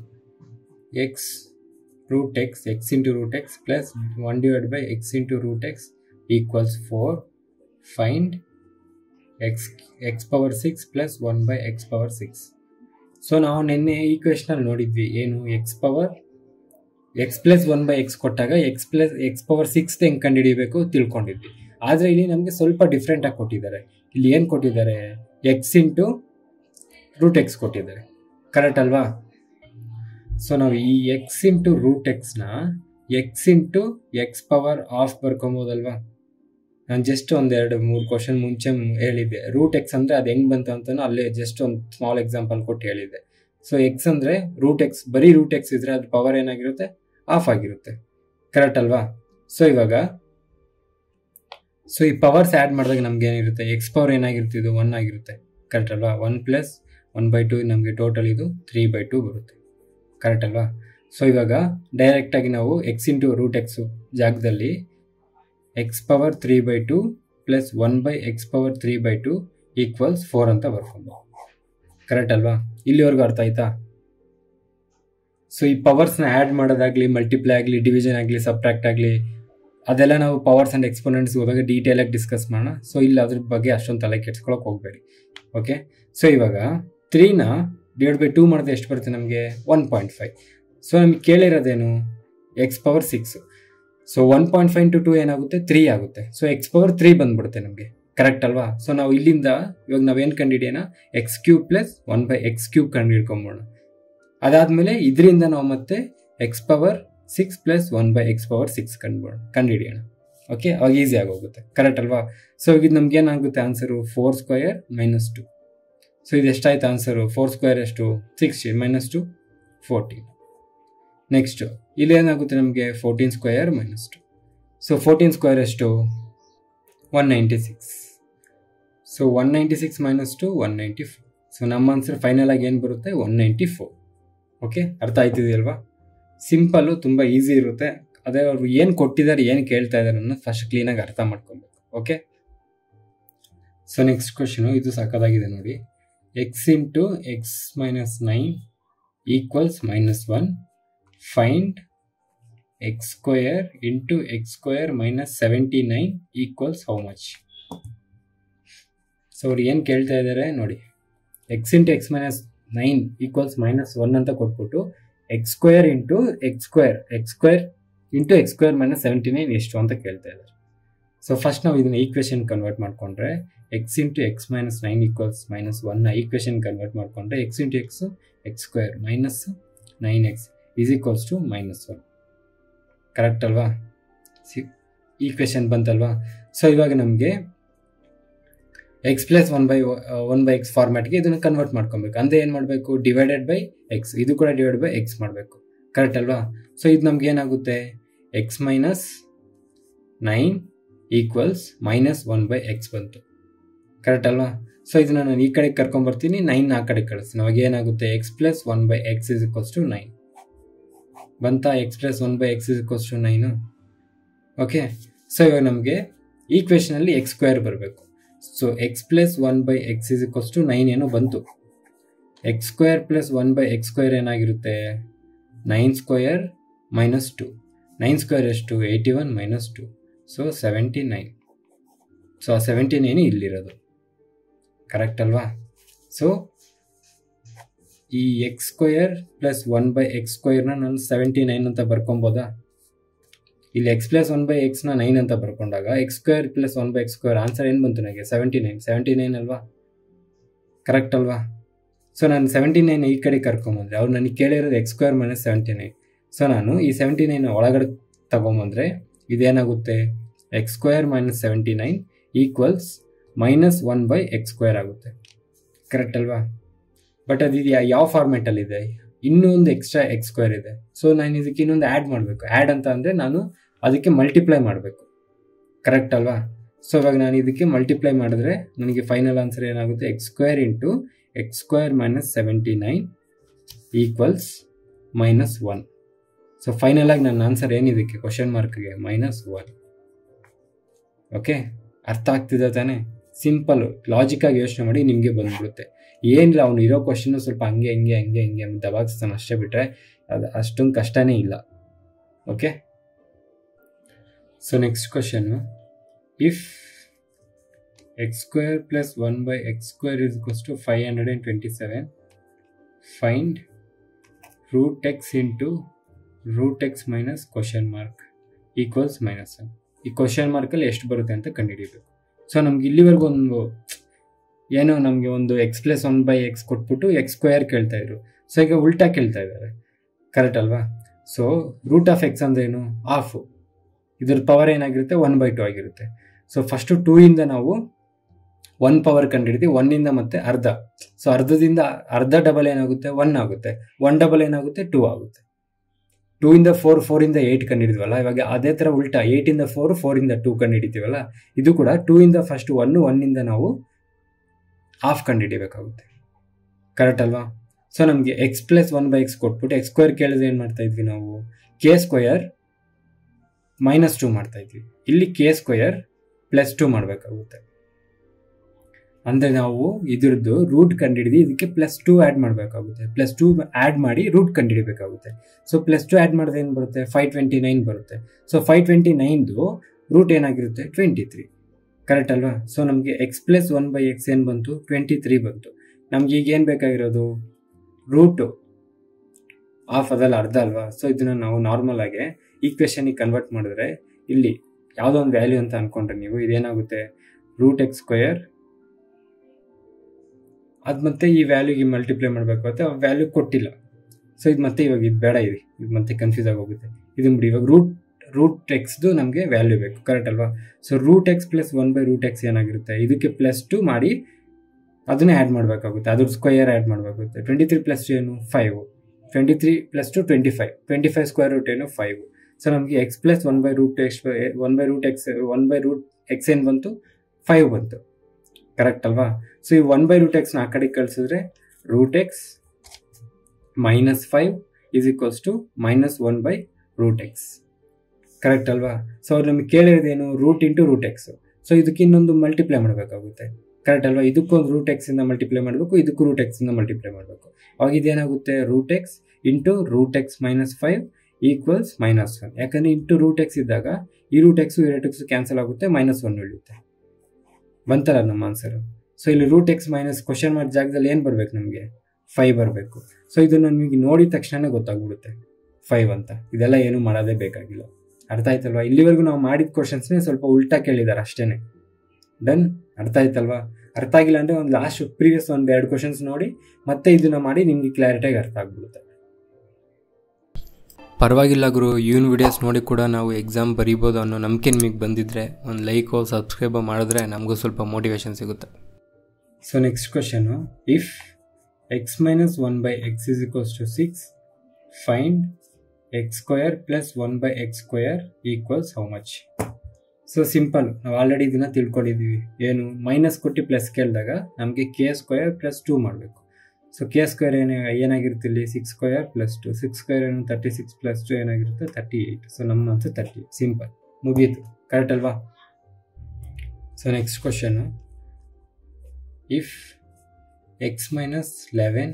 x root x x into root x plus 1/x into root x equals 4. Find x power 6 plus 1/x power 6. So ನಾವು ನಿನ್ನೆ ಈ ಕ್ವೆಶ್ಚನಲ್ಲಿ ನೋಡಿದ್ವಿ, ಏನು ಎಕ್ಸ್ ಪ್ಲಸ್ 1/x ಕೊಟ್ಟಾಗ ಎಕ್ಸ್ ಪವರ್ 6 ಹೆಂಗೆ ಕಂಡುಹಿಡಿಯಬೇಕು ತಿಳ್ಕೊಂಡಿದ್ವಿ. ಆದರೆ ಇಲ್ಲಿ ನಮಗೆ ಸ್ವಲ್ಪ ಡಿಫ್ರೆಂಟಾಗಿ ಕೊಟ್ಟಿದ್ದಾರೆ. ಇಲ್ಲಿ ಏನು ಕೊಟ್ಟಿದ್ದಾರೆ? ಎಕ್ಸ್ ಇಂಟು ರೂಟ್ ಎಕ್ಸ್ ಕೊಟ್ಟಿದ್ದಾರೆ, ಕರೆಕ್ಟ್ ಅಲ್ವಾ? ಸೊ ನಾವು ಈ ಎಕ್ಸ್ ಇಂಟು ರೂಟ್ ಎಕ್ಸ್ನ x into x power of ಬರ್ಕೊಬೋದಲ್ವಾ? ನಾನು ಜಸ್ಟ್ 1-2-3 ಕ್ವಶನ್ ಮುಂಚೆ ಹೇಳಿದ್ದೆ. ರೂಟ್ ಎಕ್ಸ್ ಅಂದರೆ ಅದು ಹೆಂಗೆ ಬಂತು ಅಂತ ಅಲ್ಲೇ ಜಸ್ಟ್ ಒಂದು ಸ್ಮಾಲ್ ಎಕ್ಸಾಂಪಲ್ ಕೊಟ್ಟು ಹೇಳಿದ್ದೆ. ಸೊ ಎಕ್ಸ್ ಅಂದರೆ ರೂಟ್ ಎಕ್ಸ್, ಬರೀ ರೂಟ್ ಎಕ್ಸ್ ಇದ್ರೆ ಅದು ಪವರ್ ಏನಾಗಿರುತ್ತೆ? ಆಫ್ ಆಗಿರುತ್ತೆ, ಕರೆಕ್ಟ್ ಅಲ್ವಾ? ಸೊ ಇವಾಗ ಈ ಪವರ್ಸ್ ಆ್ಯಡ್ ಮಾಡಿದಾಗ ನಮ್ಗೆ ಏನಿರುತ್ತೆ? ಎಕ್ಸ್ ಪವರ್ ಏನಾಗಿರುತ್ತೆ? ಇದು 1 ಆಗಿರುತ್ತೆ, ಕರೆಕ್ಟ್ ಅಲ್ವಾ? 1 ಪ್ಲಸ್ 1/2 ನಮಗೆ ಟೋಟಲ್ ಇದು 3/2 ಬರುತ್ತೆ, ಕರೆಕ್ಟ್ ಅಲ್ವಾ? ಸೊ ಇವಾಗ ಡೈರೆಕ್ಟಾಗಿ ನಾವು ಎಕ್ಸ್ ಇಂಟು ರೂಟ್ ಎಕ್ಸು ಜಾಗದಲ್ಲಿ X power 3/2 plus 1/x power 3/2 equals 4 ಅಂತ ಬರ್ಕೊಂಡು, ಕರೆಕ್ಟ್ ಅಲ್ವಾ? ಇಲ್ಲಿವರೆಗೂ ಅರ್ಥ ಆಯ್ತಾ? ಸೊ ಈ ಪವರ್ಸ್ನ ಆ್ಯಡ್ ಮಾಡೋದಾಗಲಿ, ಮಲ್ಟಿಪ್ಲೈ ಆಗಲಿ, ಡಿವಿಷನ್ ಆಗಲಿ, ಸಬ್ಟ್ರಾಕ್ಟ್ ಆಗಲಿ, ಅದೆಲ್ಲ ನಾವು ಪವರ್ಸ್ ಆ್ಯಂಡ್ ಎಕ್ಸ್ಪೋನೆಂಟ್ಸ್ ಹೋದಾಗ ಡೀಟೇಲಾಗಿ ಡಿಸ್ಕಸ್ ಮಾಡೋಣ. ಸೊ ಇಲ್ಲಿ ಅದ್ರ ಬಗ್ಗೆ ಅಷ್ಟೊಂದು ತಲೆ ಕೆಡ್ಸ್ಕೊಳಕ್ಕೆ ಹೋಗಬೇಡಿ, ಓಕೆ? ಸೊ ಇವಾಗ 3ನ /2 ಮಾಡಿದ್ರೆ ಎಷ್ಟು ಬರುತ್ತೆ ನಮಗೆ? 1.5. ಸೊ ನಮಗೆ ಕೇಳಿರೋದೇನು? X power 6. ಸೊ 1.5 ಇಂಟು 2 ಏನಾಗುತ್ತೆ? 3 ಆಗುತ್ತೆ. ಸೊ ಎಕ್ಸ್ ಪವರ್ 3 ಬಂದ್ಬಿಡುತ್ತೆ ನಮಗೆ, ಕರೆಕ್ಟ್ ಅಲ್ವಾ? ಸೊ ನಾವು ಇಲ್ಲಿಂದ ಇವಾಗ ನಾವೇನು ಕಂಡುಹಿಡಿಯೋಣ? X cube plus 1/x cube ಕಂಡುಹಿಡ್ಕೊಂಬೋಣ. ಅದಾದಮೇಲೆ ಇದರಿಂದ ನಾವು ಮತ್ತೆ X power 6 plus 1/x power 6 ಕಂಡುಹಿಡಿಯೋಣ, ಓಕೆ? ಅವಾಗ ಈಸಿ ಆಗೋಗುತ್ತೆ, ಕರೆಕ್ಟ್ ಅಲ್ವಾ? ಸೊ ಇದು ನಮ್ಗೆ ಏನಾಗುತ್ತೆ ಆನ್ಸರು? 4 square minus 2. ಸೊ ಇದು ಎಷ್ಟಾಯ್ತು ಆನ್ಸರು? 4 ಸ್ಕ್ವೇರ್ ಎಷ್ಟು? 60 ಮೈನಸ್ 2 14. ನೆಕ್ಸ್ಟು ಇಲ್ಲಿ ಏನಾಗುತ್ತೆ ನಮಗೆ? 14 ಸ್ಕ್ವೇರ್ ಮೈನಸ್ 2. ಸೊ 14 ಸ್ಕ್ವೇರ್ ಎಷ್ಟು? 196. So 196 minus 2 194. ಸೊ ನಮ್ಮ ಆನ್ಸರ್ ಫೈನಲ್ ಆಗಿ ಏನು ಬರುತ್ತೆ? 194. ಓಕೆ, ಅರ್ಥ ಆಯ್ತಿದೆಯಲ್ವಾ? ಸಿಂಪಲ್ಲು, ತುಂಬ ಈಸಿ ಇರುತ್ತೆ. ಅದೇ ಅವರು ಏನು ಕೊಟ್ಟಿದ್ದಾರೆ, ಏನು ಕೇಳ್ತಾ ಇದ್ದಾರೆ ಅನ್ನೋದು ಫಸ್ಟ್ ಕ್ಲೀನಾಗಿ ಅರ್ಥ ಮಾಡ್ಕೊಬೇಕು, ಓಕೆ? ಸೊ ನೆಕ್ಸ್ಟ್ ಕ್ವಶನು, ಇದು ಸಾಕಾಗಿದೆ ನೋಡಿ. X into x minus 9 equals -1. Find x square into x square minus 79 equals how much? So ಅವ್ರು ಏನು ಕೇಳ್ತಾ ಇದ್ದಾರೆ ನೋಡಿ, x into x minus 9 equals -1 ಅಂತ ಕೊಟ್ಬಿಟ್ಟು x square into x square into x square minus 79 ಎಷ್ಟು ಅಂತ ಕೇಳ್ತಾ ಇದ್ದಾರೆ. ಸೊ ಫಸ್ಟ್ ನಾವು ಇದನ್ನ ಈಕ್ವೇಷನ್ ಕನ್ವರ್ಟ್ ಮಾಡಿಕೊಂಡ್ರೆ x into x minus 9 equals -1ನ ಈಕ್ವೇಷನ್ ಕನ್ವರ್ಟ್ ಮಾಡಿಕೊಂಡ್ರೆ x into X x square minus 9x is equals to -1, correct ಅಲ್ವಾ? ಈಕ್ವೇಷನ್ ಬಂತಲ್ವಾ? ಸೊ ಇವಾಗ ನಮಗೆ ಎಕ್ಸ್ ಪ್ಲಸ್ 1/x ಫಾರ್ಮ್ಯಾಟ್ಗೆ ಇದನ್ನು ಕನ್ವರ್ಟ್ ಮಾಡ್ಕೊಬೇಕು. ಅಂದರೆ ಏನು ಮಾಡಬೇಕು? ಡಿವೈಡೆಡ್ ಬೈ ಎಕ್ಸ್, ಇದು ಕೂಡ ಡಿವೈಡ್ ಬೈ ಎಕ್ಸ್ ಮಾಡಬೇಕು, ಕರೆಕ್ಟ್ ಅಲ್ವಾ? ಸೊ ಇದು ನಮ್ಗೆ ಏನಾಗುತ್ತೆ? ಎಕ್ಸ್ ಮೈನಸ್ 9 ಈಕ್ವಲ್ಸ್ -1/x ಬಂತು, ಕರೆಕ್ಟ್ ಅಲ್ವಾ? ಸೊ ಇದನ್ನ ನಾನು ಈ ಕಡೆ ಕರ್ಕೊಂಡ್ಬರ್ತೀನಿ, 9 ಆ ಕಡೆ ಕಳಿಸ್ತೀನಿ. ಅವಾಗ ಏನಾಗುತ್ತೆ? X plus 1/x is equals to 9 ಬಂತಾ? X plus 1/x is equals to 9, okay? So ಇವಾಗ ನಮಗೆ ಈಕ್ವೇಷನಲ್ಲಿ ಎಕ್ಸ್ ಸ್ಕ್ವೇರ್ ಬರಬೇಕು. So x plus 1/x is equals to 9 ಏನೋ ಬಂತು. X square plus 1/x square ಏನಾಗಿರುತ್ತೆ? 9 ಸ್ಕ್ವೇರ್ ಮೈನಸ್ 2. 9 ಸ್ಕ್ವೇರ್ ಎಷ್ಟು? 81 ಮೈನಸ್ 2, ಸೊ 79. ಸೊ ಆ 79 ಇಲ್ಲಿರೋದು, ಕರೆಕ್ಟ್ ಅಲ್ವಾ? ಸೊ ಈ ಎಕ್ಸ್ ಸ್ಕ್ವೇರ್ ಪ್ಲಸ್ 1/x ಸ್ಕ್ವೇರ್ನ ನಾನು 79 ಅಂತ ಬರ್ಕೊಬೋದಾ? ಇಲ್ಲಿ ಎಕ್ಸ್ ಪ್ಲಸ್ 1/xನ 9 ಅಂತ ಬರ್ಕೊಂಡಾಗ x square plus 1/x square answer ಏನು ಬಂತು ನನಗೆ? 79 ಅಲ್ವಾ, ಕರೆಕ್ಟ್ ಅಲ್ವಾ? ಸೊ ನಾನು 79 ಈ ಕಡೆ ಕರ್ಕೊಂಬಂದ್ರೆ ಅವ್ರು ನನಗೆ ಕೇಳಿರೋದು ಎಕ್ಸ್ ಸ್ಕ್ವೇರ್ ಮೈನಸ್ 79. ಸೊ ನಾನು ಈ 79 ಒಳಗಡೆ ತಗೊಂಬಂದರೆ ಇದೇನಾಗುತ್ತೆ? X square minus 79 equals -1/x square ಆಗುತ್ತೆ, ಕರೆಕ್ಟ್ ಅಲ್ವಾ? ಬಟ್ ಅದು ಯಾವ ಫಾರ್ಮೆಟಲ್ಲಿದೆ? ಇನ್ನೂ ಒಂದು ಎಕ್ಸ್ಟ್ರಾ ಎಕ್ಸ್ ಸ್ಕ್ವೇರ್ ಇದೆ. ಸೊ ನಾನು ಇದಕ್ಕೆ ಇನ್ನೊಂದು ಆ್ಯಡ್ ಮಾಡಬೇಕು. ಆ್ಯಡ್ ಅಂತ ಅಂದರೆ ನಾನು ಅದಕ್ಕೆ ಮಲ್ಟಿಪ್ಲೈ ಮಾಡಬೇಕು, ಕರೆಕ್ಟ್ ಅಲ್ವಾ? ಸೊ ಇವಾಗ ನಾನು ಇದಕ್ಕೆ ಮಲ್ಟಿಪ್ಲೈ ಮಾಡಿದ್ರೆ ನನಗೆ ಫೈನಲ್ ಆನ್ಸರ್ ಏನಾಗುತ್ತೆ? X square into x square minus 79 equals -1. So final ಆಗಿ ನನ್ನ ಆನ್ಸರ್ ಏನಿದಕ್ಕೆ ಕ್ವಶನ್ ಮಾರ್ಕ್ಗೆ -1. ಓಕೆ, ಅರ್ಥ ಆಗ್ತಿದೆ ತಾನೇ? ಸಿಂಪಲ್ಲು ಲಾಜಿಕಾಗಿ ಯೋಚನೆ ಮಾಡಿ ನಿಮಗೆ ಬಂದ್ಬಿಡುತ್ತೆ. ಏನಿಲ್ಲ, ಅವನು ಇರೋ ಕ್ವಶನ್ನು ಸ್ವಲ್ಪ ಹಂಗೆ ಹಿಂಗೆ ಹಿಂಗೆ ಹಿಂಗೆ ದಬಾಗಿಸ್ತಾನೆ ಅಷ್ಟೇ, ಬಿಟ್ಟರೆ ಅದು ಅಷ್ಟೊಂದು ಕಷ್ಟನೇ ಇಲ್ಲ. Okay, so next question, if x² + 1/x² = 527, find √x into √x minus question mark equals -1. ಈ ಕ್ವಶನ್ ಮಾರ್ಕಲ್ಲಿ ಎಷ್ಟು ಬರುತ್ತೆ ಅಂತ ಕಂಡುಹಿಡಿಯಬೇಕು. ಸೊ ನಮ್ಗೆ ಇಲ್ಲಿವರೆಗೂ ಏನೋ ನಮಗೆ ಒಂದು x + 1/x ಕೊಟ್ಬಿಟ್ಟು x² ಕೇಳ್ತಾ ಇದ್ರು. ಸೊ ಈಗ ಉಲ್ಟಾ ಕೇಳ್ತಾ ಇದ್ದಾರೆ, ಕರೆಕ್ಟ್ ಅಲ್ವಾ? ಸೊ √x ಅಂದ್ರೇನು? ಹಾಫು. ಇದ್ರ ಪವರ್ ಏನಾಗಿರುತ್ತೆ? 1/2 ಆಗಿರುತ್ತೆ. ಸೊ ಫಸ್ಟು 2 ಇಂದ ನಾವು 1 ಪವರ್ ಕಂಡುಹಿಡಿದು 1 ಇಂದ ಮತ್ತೆ ಅರ್ಧ. ಸೊ ಅರ್ಧದಿಂದ ಅರ್ಧ ಡಬಲ್ ಏನಾಗುತ್ತೆ? 1 ಆಗುತ್ತೆ. 1 ಡಬಲ್ ಏನಾಗುತ್ತೆ? 2 ಆಗುತ್ತೆ. 2 ಇಂದ 4, 4 ಇಂದ 8 ಕಂಡುಹಿಡಿದ್ವಲ್ಲ. ಇವಾಗ ಅದೇ ಥರ ಉಲ್ಟಾ 8 ಇಂದ 4, 4 ಇಂದ 2 ಕಂಡುಹಿಡಿತೀವಲ್ಲ. ಇದು ಕೂಡ 2 ಇಂದ ಫಸ್ಟ್ 1, 1 ಇಂದ ನಾವು ಹಾಫ್ ಕಂಡುಹಿಡಿಬೇಕಾಗುತ್ತೆ, ಕರೆಕ್ಟ್ ಅಲ್ವಾ? ಸೊ ನಮಗೆ x + 1/x ಕೊಟ್ಬಿಟ್ಟು x² ಕೇಳಿದ್ರೆ ಏನು ಮಾಡ್ತಾ ಇದ್ವಿ ನಾವು? k² -2 ಮಾಡ್ತಾ ಇದ್ವಿ. ಇಲ್ಲಿ k² +2 ಮಾಡಬೇಕಾಗುತ್ತೆ. ಅಂದರೆ ನಾವು ಇದ್ರದ್ದು ರೂಟ್ ಕಂಡುಹಿಡಿದು ಇದಕ್ಕೆ +2 ಆ್ಯಡ್ ಮಾಡಬೇಕಾಗುತ್ತೆ. +2 ಆ್ಯಡ್ ಮಾಡಿ ರೂಟ್ ಕಂಡುಹಿಡಿಬೇಕಾಗುತ್ತೆ. ಸೊ +2 ಆ್ಯಡ್ ಮಾಡಿದ್ರೆ ಏನು ಬರುತ್ತೆ? 529 ಬರುತ್ತೆ. ಸೊ 529ದು ರೂಟ್ ಏನಾಗಿರುತ್ತೆ? 23, ಕರೆಕ್ಟ್ ಅಲ್ವಾ? ಸೊ ನಮಗೆ x + 1/x ಏನು ಬಂತು? 23 ಬಂತು. ನಮ್ಗೆ ಈಗ ಏನು ಬೇಕಾಗಿರೋದು? ರೂಟು ಹಾಫ್, ಅದಲ್ಲ ಅರ್ಧ ಅಲ್ವಾ? ಸೊ ಇದನ್ನು ನಾವು ನಾರ್ಮಲ್ ಆಗಿ ಈಕ್ವೇಷನಿಗೆ ಕನ್ವರ್ಟ್ ಮಾಡಿದ್ರೆ, ಇಲ್ಲಿ ಯಾವುದೋ ಒಂದು ವ್ಯಾಲ್ಯೂ ಅಂತ ಅಂದ್ಕೊಂಡ್ರೆ ನೀವು, ಇದೇನಾಗುತ್ತೆ? √x², ಅದು ಮತ್ತೆ ಈ ವ್ಯಾಲ್ಯೂಗೆ ಮಲ್ಟಿಪ್ಲೈ ಮಾಡಬೇಕಾಗುತ್ತೆ. ಆ ವ್ಯಾಲ್ಯೂ ಕೊಟ್ಟಿಲ್ಲ. ಸೊ ಇದು ಮತ್ತೆ ಇವಾಗ ಇದು ಬೇಡ, ಇದು ಮತ್ತೆ ಕನ್ಫ್ಯೂಸ್ ಆಗಿ ಹೋಗುತ್ತೆ. ಇದು ಬಿಡಿ, ಇವಾಗ √xದು ನಮಗೆ ವ್ಯಾಲ್ಯೂ ಬೇಕು, ಕರೆಕ್ಟ್ ಅಲ್ವಾ? ಸೊ √x + 1/√x ಏನಾಗಿರುತ್ತೆ? ಇದಕ್ಕೆ +2 ಮಾಡಿ ಅದನ್ನೇ ಆ್ಯಡ್ ಮಾಡಬೇಕಾಗುತ್ತೆ. ಅದ್ರ ಸ್ಕ್ವಯರ್ ಆ್ಯಡ್ ಮಾಡಬೇಕಾಗುತ್ತೆ. 23 + 2 ಏನು? 5. 23 + 2 25. 25 ಸ್ಕ್ವೇರ್ ರೂಟ್ ಏನು? 5. ಸೊ ನಮಗೆ x + 1/√x ಏನು ಬಂತು? 5 ಬಂತು, ಕರೆಕ್ಟ್ ಅಲ್ವಾ? ಸೊ ಈ 1/√x ಆ ಕಡೆ ಕಳಿಸಿದ್ರೆ √x -5 = -1/√x, ಕರೆಕ್ಟ್ ಅಲ್ವಾ? ಸೊ ಅವ್ರು ನಮಗೆ ಕೇಳಿರೋದೇನು? Root into √x. ಸೊ ಇದಕ್ಕೆ ಇನ್ನೊಂದು ಮಲ್ಟಿಪ್ಲೈ ಮಾಡಬೇಕಾಗುತ್ತೆ, ಕರೆಕ್ಟ್ ಅಲ್ವಾ? ಇದಕ್ಕೊಂದು √x ಇಂದ ಮಲ್ಟಿಪ್ಲೈ ಮಾಡಬೇಕು, ಇದಕ್ಕೂ √x ಇಂದ ಮಲ್ಟಿಪ್ಲೈ ಮಾಡಬೇಕು. ಅವಾಗ ಇದೇನಾಗುತ್ತೆ? √x into √x -5 = -1. ಯಾಕಂದರೆ ಇಂಟು √x ಇದ್ದಾಗ ಈ √x ಈ √x ಕ್ಯಾನ್ಸಲ್ ಆಗುತ್ತೆ, -1 ಉಳಿಯುತ್ತೆ. ಬಂತಲ್ಲ ನಮ್ಮ ಆನ್ಸರು. ಸೊ ಇಲ್ಲಿ √x ಮೈನಸ್ ಕ್ವಶನ್ ಮಾರ್ಕ್ ಜಾಗದಲ್ಲಿ ಏನು ಬರಬೇಕು? ನಮಗೆ 5 ಬರಬೇಕು. ಸೊ ಇದನ್ನು ನಮಗೆ ನೋಡಿದ ತಕ್ಷಣ ಗೊತ್ತಾಗ್ಬಿಡುತ್ತೆ 5 ಅಂತ. ಇದೆಲ್ಲ ಏನು ಮಾಡೋದೇ ಬೇಕಾಗಿಲ್ಲ, ಅರ್ಥ ಆಯ್ತಲ್ವಾ? ಇಲ್ಲಿವರೆಗೂ ನಾವು ಮಾಡಿದ ಕ್ವಶನ್ಸ್ನೇ ಸ್ವಲ್ಪ ಉಲ್ಟಾ ಕೇಳಿದ್ದಾರೆ ಅಷ್ಟೇ. ಡನ್, ಅರ್ಥ ಆಯ್ತಲ್ವಾ? ಅರ್ಥ ಆಗಿಲ್ಲ ಅಂದರೆ ಒಂದು ಲಾಸ್ಟ್ ಪ್ರೀವಿಯಸ್ 1-2 ಕ್ವಶನ್ಸ್ ನೋಡಿ ಮತ್ತೆ ಇದನ್ನು ಮಾಡಿ, ನಿಮಗೆ ಕ್ಲಾರಿಟಿಯಾಗಿ ಅರ್ಥ ಆಗ್ಬಿಡುತ್ತೆ. ಪರವಾಗಿಲ್ಲ ಗುರು, ಇವನ್ ವಿಡಿಯೋಸ್ ನೋಡಿ ಕೂಡ ನಾವು ಎಕ್ಸಾಮ್ ಬರೀಬೋದು ಅನ್ನೋ ನಂಬಿಕೆ ನಿಮಗೆ ಬಂದಿದ್ದರೆ ಒಂದು ಲೈಕೋ ಸಬ್ಸ್ಕ್ರೈಬ್ ಮಾಡಿದ್ರೆ ನಮಗೂ ಸ್ವಲ್ಪ ಮೋಟಿವೇಶನ್ ಸಿಗುತ್ತೆ. So next question, if x - 1/x = 6, find x² + 1/x² equals how much? So simple, ನಾವು ಆಲ್ರೆಡಿ ಇದನ್ನು ತಿಳ್ಕೊಂಡಿದ್ದೀವಿ. ಏನು? ಮೈನಸ್ ಕೊಟ್ಟು ಪ್ಲಸ್ ಕೇಳಿದಾಗ ನಮಗೆ k² + 2 ಮಾಡಬೇಕು. ಸೊ k² ಏನಾಗಿರುತ್ತೆ ಇಲ್ಲಿ? 6² + 2. 6² ಏನು? 36 + 2 ಏನಾಗಿರುತ್ತೆ? 38. ಸೊ ನಮ್ಮ ಆನ್ಸರ್ 30. ಸಿಂಪಲ್, ಮುಗೀತು, ಕರೆಕ್ಟ್ ಅಲ್ವಾ? So next question, if x - 11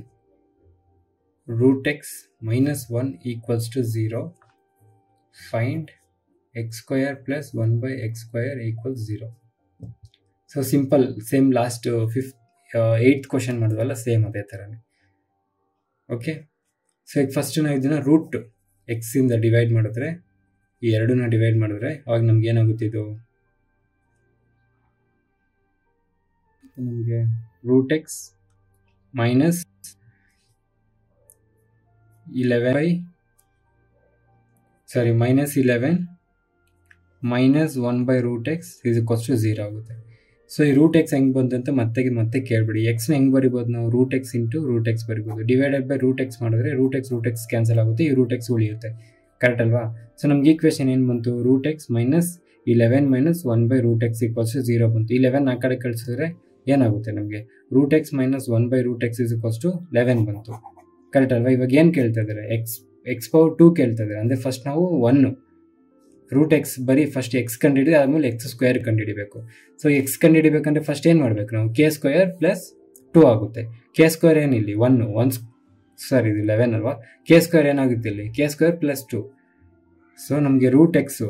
√x - 1 = 0, find x² + 1/x² = 0. So simple, same last 8th question ಮಾಡಿದ್ವಲ್ಲ, ಸೇಮ್ ಅದೇ ಥರನೇ. ಓಕೆ, ಸೊ ಈಗ ಫಸ್ಟ್ ನಾವು ಇದನ್ನು √x ಇಂದ ಡಿವೈಡ್ ಮಾಡಿದ್ರೆ, ಈ ಎರಡನ್ನ ಡಿವೈಡ್ ಮಾಡಿದ್ರೆ ಅವಾಗ ನಮ್ಗೆ ಏನಾಗುತ್ತೆ? ಇದು ನಮಗೆ √x - 11 -1/√x = 0 ಆಗುತ್ತೆ. ಸೊ ಈ √x ಹೆಂಗೆ ಬಂದಂತ ಮತ್ತೆ ಕೇಳ್ಬಿಡಿ. ಎಕ್ಸ್ನ ಹೆಂಗೆ ಬರಿಬೋದು ನಾವು? √x ಇಂಟು √x ಬರಿಬೋದು. ಡಿವೈಡೆಡ್ ಬೈ √x ಮಾಡಿದ್ರೆ √x ಕ್ಯಾನ್ಸಲ್ ಆಗುತ್ತೆ, ಈ √x ಉಳಿಯುತ್ತೆ, ಕರೆಕ್ಟ್ ಅಲ್ವಾ? ಸೊ ನಮ್ಗೆ ಈಕ್ವೇಷನ್ ಏನು ಬಂತು? √x - 11 - 1/√x = 0 ಬಂತು. 11 ಆ ಕಡೆ ಕಳಿಸಿದ್ರೆ ಏನಾಗುತ್ತೆ? ನಮಗೆ √x - 1/√x = 11 ಬಂತು, ಕರೆಕ್ಟ್ ಅಲ್ವಾ? ಇವಾಗ ಏನು ಕೇಳ್ತಾ ಇದ್ದಾರೆ? x ಎಕ್ಸ್ ಪವರ್ 2 ಕೇಳ್ತಾ ಇದ್ದಾರೆ. ಅಂದರೆ ಫಸ್ಟ್ ನಾವು 1 ರೂಟ್ ಎಕ್ಸ್ ಬರೀ ಫಸ್ಟ್ ಎಕ್ಸ್ ಕಂಡುಹಿಡಿದು ಆದಮೇಲೆ ಎಕ್ಸ್ ಸ್ಕ್ವೇರ್ ಕಂಡುಹಿಡಿಬೇಕು. ಸೊ ಎಕ್ಸ್ ಕಂಡುಹಿಡಿಬೇಕಂದ್ರೆ ಫಸ್ಟ್ ಏನು ಮಾಡಬೇಕು ನಾವು, ಕೆ ಸ್ಕ್ವೇರ್ ಪ್ಲಸ್ 2 ಆಗುತ್ತೆ. ಕೆ ಸ್ಕ್ವೇರ್ ಏನಿಲ್ಲಿ 1 ಸರ್ ಇದು 11 ಅಲ್ವಾ, ಕೆ ಸ್ಕ್ವೇರ್ ಏನಾಗುತ್ತೆ ಇಲ್ಲಿ ಕೆ ಸ್ಕ್ವೇರ್ ಪ್ಲಸ್ 2. ಸೊ ನಮಗೆ root x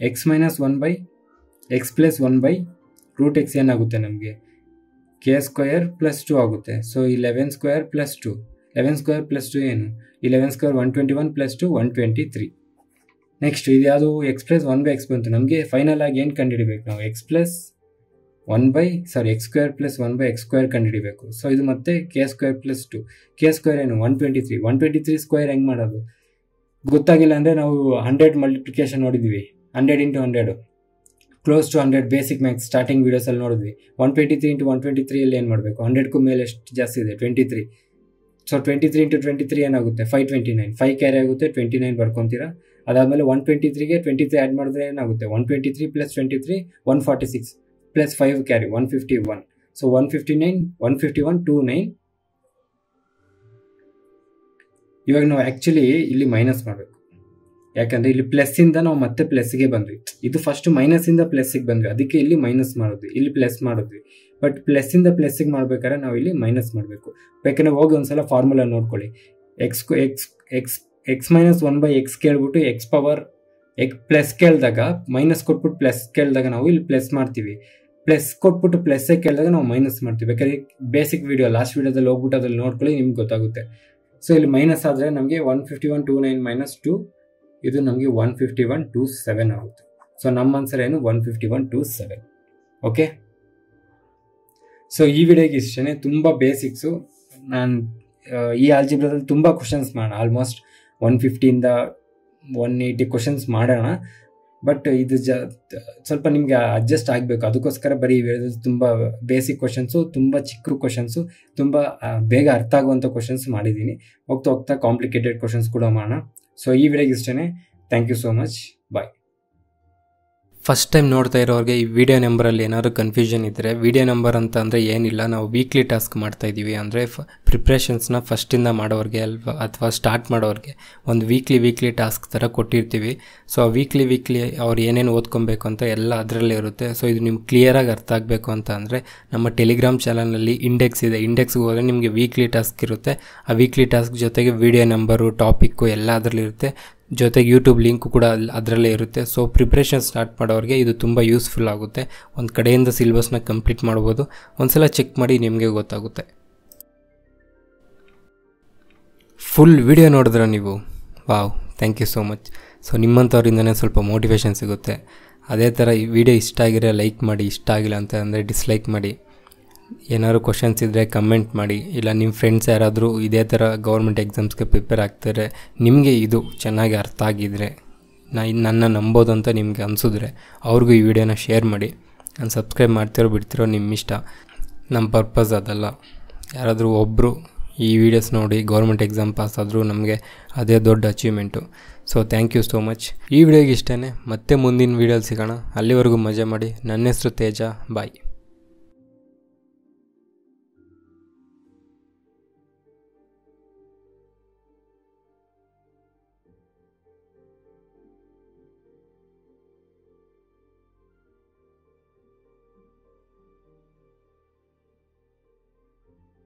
x minus 1 by x plus 1 by root x ಏನಾಗುತ್ತೆ ನಮಗೆ ಕೆ ಸ್ಕ್ವೇರ್ ಪ್ಲಸ್ 2 ಆಗುತ್ತೆ. So 11 square plus 2, 11 square plus 2 ಏನು 11 ಸ್ಕ್ವೇರ್ 121 ಪ್ಲಸ್ 2 123. ನೆಕ್ಸ್ಟ್ ಇದು ಯಾವುದು ಎಕ್ಸ್ ಪ್ಲಸ್ 1 ಬೈ ಎಕ್ಸ್ ಬಂತು. ನಮಗೆ ಫೈನಲ್ ಆಗಿ ಏನು ಕಂಡುಹಿಡಿಬೇಕು ನಾವು, X square plus 1 by X square ಕಂಡುಹಿಡಿಬೇಕು. ಸೊ ಇದು ಮತ್ತೆ K square plus 2, K square ಏನು 123 ಸ್ಕ್ವೇರ್ ಹೆಂಗೆ ಮಾಡೋದು ಗೊತ್ತಾಗಿಲ್ಲ ಅಂದರೆ ನಾವು 100 ಮಲ್ಟಿಪ್ಲಿಕೇಶನ್ ನೋಡಿದ್ವಿ, 100 into 100 close to 100 basic maths starting ವೀಡಿಯೋಸಲ್ಲಿ ನೋಡಿದ್ವಿ. 123 ಇಂಟು 123 ಏನು ಮಾಡಬೇಕು, 100ಕ್ಕೂ ಮೇಲೆ ಎಷ್ಟು ಜಾಸ್ತಿ ಇದೆ 23. ಸೊ 23 ಇಂಟು 23 ಏನಾಗುತ್ತೆ 529, 5 ಕ್ಯಾರಿ ಆಗುತ್ತೆ 29 ಬರ್ಕೊತೀರಾ. ಅದಾದಮೇಲೆ 123ಗೆ 23 ಆ್ಯಡ್ ಮಾಡಿದ್ರೆ ಏನಾಗುತ್ತೆ 123 ಪ್ಲಸ್ 23 146 ಪ್ಲಸ್ 5 ಕ್ಯಾರಿ 151. ಸೊ 159 151 29. ಇವಾಗ ನಾವು ಆ್ಯಕ್ಚುಲಿ ಇಲ್ಲಿ ಮೈನಸ್ ಮಾಡಬೇಕು, ಯಾಕಂದರೆ ಇಲ್ಲಿ ಪ್ಲಸ್ಸಿಂದ ನಾವು ಮತ್ತೆ ಪ್ಲಸ್ಗೆ ಬಂದ್ವಿ. ಇದು ಫಸ್ಟ್ ಮೈನಸ್ಸಿಂದ ಪ್ಲಸ್ಸಿಗೆ ಬಂದ್ವಿ, ಅದಕ್ಕೆ ಇಲ್ಲಿ ಮೈನಸ್ ಮಾಡಿದ್ವಿ, ಇಲ್ಲಿ ಪ್ಲಸ್ ಮಾಡಿದ್ವಿ. ಬಟ್ ಪ್ಲಸ್ಸಿಂದ ಪ್ಲಸ್ಸಿಗೆ ಮಾಡ್ಬೇಕಾದ್ರೆ ನಾವು ಇಲ್ಲಿ ಮೈನಸ್ ಮಾಡಬೇಕು. ಬೇಕಂದರೆ ಹೋಗಿ ಒಂದ್ಸಲ ಫಾರ್ಮುಲಾ ನೋಡ್ಕೊಳ್ಳಿ. ಎಕ್ಸ್ ಮೈನಸ್ 1 ಬೈ ಎಕ್ಸ್ ಕೇಳ್ಬಿಟ್ಟು ಎಕ್ಸ್ ಪವರ್ ಪ್ಲಸ್ ಕೇಳಿದಾಗ ಮೈನಸ್ ಕೊಟ್ಬಿಟ್ಟು ಪ್ಲಸ್ ಕೇಳಿದಾಗ ನಾವು ಇಲ್ಲಿ ಪ್ಲಸ್ ಮಾಡ್ತೀವಿ, ಪ್ಲಸ್ ಕೊಟ್ಬಿಟ್ಟು ಪ್ಲಸ್ಸೇ ಕೇಳಿದಾಗ ನಾವು ಮೈನಸ್ ಮಾಡ್ತೀವಿ. ಬೇಕಾದ್ರೆ ಬೇಸಿಕ್ ವೀಡಿಯೋ ಲಾಸ್ಟ್ ವೀಡಿಯೋದಲ್ಲಿ ಹೋಗ್ಬಿಟ್ಟು ಅದ್ರಲ್ಲಿ ನೋಡ್ಕೊಳ್ಳಿ, ನಿಮ್ಗೆ ಗೊತ್ತಾಗುತ್ತೆ. ಸೊ ಇಲ್ಲಿ ಮೈನಸ್ ಆದರೆ ನಮಗೆ 15129 ಮೈನಸ್ 2 ಇದು ನಮಗೆ 15127 ಆಗುತ್ತೆ. ಸೊ ನಮ್ಮ ಆನ್ಸರ್ ಏನು 15127. ಓಕೆ, ಸೊ ಈ ವಿಡಿಯೋಗೆ ಇಷ್ಟೇ, ತುಂಬ ಬೇಸಿಕ್ಸು. ನಾನು ಈ ಆಲ್ಜಿಬ್ರಾದಲ್ಲಿ ತುಂಬ ಕ್ವಶನ್ಸ್ ಮಾಡೋಣ, ಆಲ್ಮೋಸ್ಟ್ 150ಇಂದ 180 ಕ್ವಶನ್ಸ್ ಮಾಡೋಣ. ಬಟ್ ಇದು ಸ್ವಲ್ಪ ನಿಮಗೆ ಅಡ್ಜಸ್ಟ್ ಆಗಬೇಕು, ಅದಕ್ಕೋಸ್ಕರ ಬರೀ ಈ ವಿಡಿಯೋದಲ್ಲಿ ತುಂಬ ಬೇಸಿಕ್ ಕ್ವಶನ್ಸು, ತುಂಬ ಚಿಕ್ಕ ಕ್ವಶನ್ಸು, ತುಂಬ ಬೇಗ ಅರ್ಥ ಆಗುವಂಥ ಕ್ವಶನ್ಸ್ ಮಾಡಿದ್ದೀನಿ. ಹೋಗ್ತಾ ಹೋಗ್ತಾ ಕಾಂಪ್ಲಿಕೇಟೆಡ್ ಕ್ವಶನ್ಸ್ ಕೂಡ ಮಾಡೋಣ. ಸೊ ಈ ವಿಡಿಯೋಗೆ ಇಷ್ಟೇ. Thank you so much, bye. First time ನೋಡ್ತಾ ಇರೋರಿಗೆ ಈ ವಿಡಿಯೋ ನಂಬರಲ್ಲಿ ಏನಾದರೂ ಕನ್ಫ್ಯೂಷನ್ ಇದ್ದರೆ, ವಿಡಿಯೋ ನಂಬರ್ ಅಂತ ಅಂದರೆ ಏನಿಲ್ಲ, ನಾವು ವೀಕ್ಲಿ ಟಾಸ್ಕ್ ಮಾಡ್ತಾಯಿದ್ದೀವಿ. ಅಂದರೆ ಪ್ರಿಪ್ರೇಷನ್ಸ್ನ ಫಸ್ಟಿಂದ ಮಾಡೋರಿಗೆ ಅಥವಾ ಸ್ಟಾರ್ಟ್ ಮಾಡೋರಿಗೆ ಒಂದು ವೀಕ್ಲಿ ಟಾಸ್ಕ್ ಥರ ಕೊಟ್ಟಿರ್ತೀವಿ. ಸೊ ಆ ವೀಕ್ಲಿ ಅವ್ರು ಏನೇನು ಓದ್ಕೊಬೇಕು ಅಂತ ಎಲ್ಲ ಅದರಲ್ಲೇ ಇರುತ್ತೆ. ಸೊ ಇದು ನಿಮ್ಗೆ ಕ್ಲಿಯರಾಗಿ ಅರ್ಥ ಆಗಬೇಕು ಅಂತ ಅಂದರೆ ನಮ್ಮ ಟೆಲಿಗ್ರಾಮ್ ಚಾನಲ್ನಲ್ಲಿ ಇಂಡೆಕ್ಸ್ ಇದೆ, ಇಂಡೆಕ್ಸ್ಗೆ ಹೋದರೆ ನಿಮಗೆ ವೀಕ್ಲಿ ಟಾಸ್ಕ್ ಇರುತ್ತೆ. ಆ ವೀಕ್ಲಿ ಟಾಸ್ಕ್ ಜೊತೆಗೆ ವಿಡಿಯೋ ನಂಬರು, ಟಾಪಿಕ್ಕು ಎಲ್ಲ ಅದರಲ್ಲಿರುತ್ತೆ, ಜೊತೆಗೆ ಯೂಟ್ಯೂಬ್ ಲಿಂಕು ಕೂಡ ಅದರಲ್ಲೇ ಇರುತ್ತೆ. ಸೊ ಪ್ರಿಪ್ರೇಷನ್ ಸ್ಟಾರ್ಟ್ ಮಾಡೋರಿಗೆ ಇದು ತುಂಬ ಯೂಸ್ಫುಲ್ ಆಗುತ್ತೆ. ಒಂದು ಕಡೆಯಿಂದ ಸಿಲೆಬಸ್ನ ಕಂಪ್ಲೀಟ್ ಮಾಡ್ಬೋದು. ಒಂದ್ಸಲ ಚೆಕ್ ಮಾಡಿ ನಿಮಗೆ ಗೊತ್ತಾಗುತ್ತೆ. ಫುಲ್ ವಿಡಿಯೋ ನೋಡಿದ್ರೆ ನೀವು, wow, thank you so much. So ನಿಮ್ಮಂಥವ್ರಿಂದನೇ ಸ್ವಲ್ಪ ಮೋಟಿವೇಶನ್ ಸಿಗುತ್ತೆ. ಅದೇ ಥರ ಈ ವಿಡಿಯೋ ಇಷ್ಟ ಆಗಿರೋ ಲೈಕ್ ಮಾಡಿ, ಇಷ್ಟ ಆಗಿಲ್ಲ ಅಂತ ಅಂದರೆ ಡಿಸ್ಲೈಕ್ ಮಾಡಿ. ಏನಾದ್ರು ಕ್ವಶನ್ಸ್ ಇದ್ದರೆ ಕಮೆಂಟ್ ಮಾಡಿ. ಇಲ್ಲ ನಿಮ್ಮ ಫ್ರೆಂಡ್ಸ್ ಯಾರಾದರೂ ಇದೇ ಥರ ಗೌರ್ಮೆಂಟ್ ಎಕ್ಸಾಮ್ಸ್ಗೆ ಪ್ರಿಪೇರ್ ಆಗ್ತಾರೆ, ನಿಮಗೆ ಇದು ಚೆನ್ನಾಗಿ ಅರ್ಥ ಆಗಿದ್ದರೆ, ನನ್ನ ನಂಬೋದು ಅಂತ ನಿಮಗೆ ಅನಿಸಿದ್ರೆ ಅವ್ರಿಗೂ ಈ ವಿಡಿಯೋನ ಶೇರ್ ಮಾಡಿ. ನಾನು ಸಬ್ಸ್ಕ್ರೈಬ್ ಮಾಡ್ತಿರೋ ಬಿಡ್ತಿರೋ ನಿಮ್ಮ ಇಷ್ಟ, ನಮ್ಮ ಪರ್ಪಸ್ ಅದಲ್ಲ. ಯಾರಾದರೂ ಒಬ್ಬರು ಈ ವಿಡಿಯೋಸ್ ನೋಡಿ ಗೌರ್ಮೆಂಟ್ ಎಕ್ಸಾಮ್ ಪಾಸ್ ಆದರೂ ನಮಗೆ ಅದೇ ದೊಡ್ಡ achievement. So thank you so much. ಈ ವಿಡಿಯೋಗೆ ಇಷ್ಟೇ, ಮತ್ತೆ ಮುಂದಿನ ವೀಡಿಯೋಲಿ ಸಿಗೋಣ. ಅಲ್ಲಿವರೆಗೂ ಮಜಾ ಮಾಡಿ. ನನ್ನ ಹೆಸರು ತೇಜ, ಬಾಯ್.